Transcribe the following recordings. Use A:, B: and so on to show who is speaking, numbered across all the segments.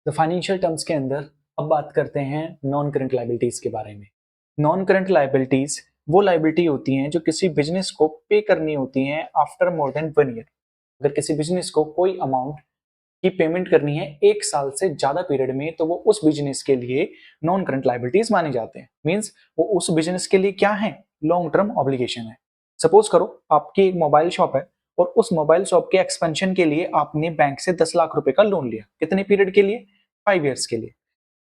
A: The financial terms के अंदर अब बात करते हैं नॉन करंट लायबिलिटीज के बारे में। नॉन करंट लायबिलिटीज वो लायबिलिटी होती हैं जो किसी बिजनेस को पे करनी होती हैं आफ्टर मोर देन 1 ईयर। अगर किसी बिजनेस को कोई अमाउंट की पेमेंट करनी है 1 साल से ज्यादा पीरियड में, तो वो उस बिजनेस के लिए नॉन करंट लायबिलिटीज माने जाते हैं। मींस वो उस बिजनेस के लिए क्या है, लॉन्ग टर्म ऑब्लिगेशन है। सपोज करो आपकी एक मोबाइल शॉप है और उस मोबाइल शॉप के एक्सपेंशन के लिए आपने बैंक से 10 लाख रुपए का लोन लिया। कितने पीरियड के लिए? 5 ईयर्स के लिए।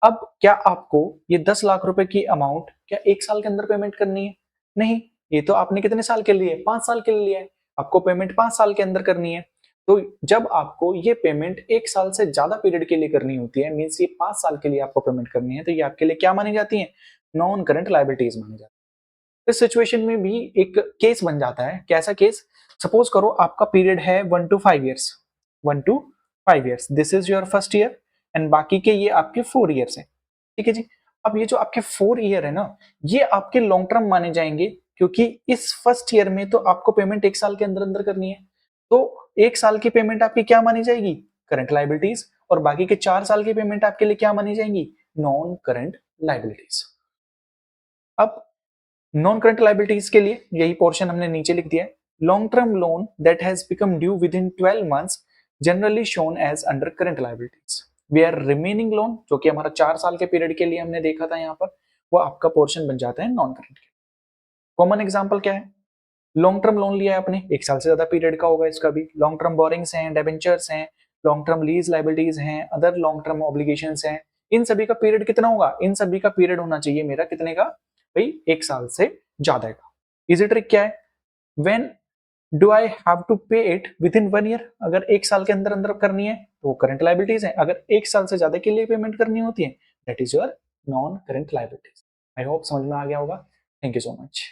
A: अब क्या आपको ये 10 लाख रुपए की अमाउंट क्या 1 साल के अंदर पेमेंट करनी है? नहीं, ये तो आपने कितने साल के लिए? 5 साल के लिए लिया है। आपको पेमेंट 5 साल के अंदर करनी है। तो जब आपको ये पेमेंट 1 साल से ज्यादा पीरियड के लिए करनी होती है, मीन्स ये 5 साल के लिए आपको पेमेंट करनी है, तो ये आपके लिए क्या मानी जाती है? नॉन करंट लायबिलिटीज मानी जाती है। इस सिचुएशन में भी एक केस बन जाता है। कैसा केस? सपोज करो आपका पीरियड है 1 to 5 years. 1 to 5 years, this is your first year and बाकी के ये आपके 4 ईयर्स है। ठीक है जी। अब ये जो आपके 4 ईयर है ना, ये आपके लॉन्ग टर्म माने जाएंगे, क्योंकि इस फर्स्ट ईयर में तो आपको पेमेंट 1 साल के अंदर अंदर करनी है। तो 1 साल की पेमेंट आपकी क्या मानी जाएगी? Current liabilities. और बाकी के 4 साल की पेमेंट आपके लिए क्या मानी जाएंगी? Non current liabilities. अब नॉन करंट लायबिलिटीज के लिए यही पोर्शन हमने नीचे लिख दिया है। Long term loan that has become due within 12 months generally shown as under current liabilities. Where remaining loan, जो कि हमारा 4 साल के पीरियड के लिए हमने देखा था यहाँ पर, वो आपका पोर्शन बन जाता है नॉन करंट के। कॉमन एग्जाम्पल क्या है? लॉन्ग टर्म लोन लिया है आपने, 1 साल से ज्यादा पीरियड का होगा इसका भी। लॉन्ग टर्म बोरिंग्स हैं, डेबेंचर्स हैं, लॉन्ग टर्म लीज लायबिलिटीज हैं, अदर लॉन्ग टर्म ऑब्लिगेशंस हैं। इन सभी का पीरियड कितना होगा? इन सभी का पीरियड होना चाहिए मेरा कितने का भाई? 1 साल से ज्यादा का। इजी ट्रिक क्या है? When do I have to pay it within 1 year? अगर 1 साल के अंदर अंदर करनी है तो वो करंट लायबिलिटीज है। अगर 1 साल से ज्यादा के लिए पेमेंट करनी होती है, that is your non current liabilities. I hope समझ में आ गया होगा। Thank you so much.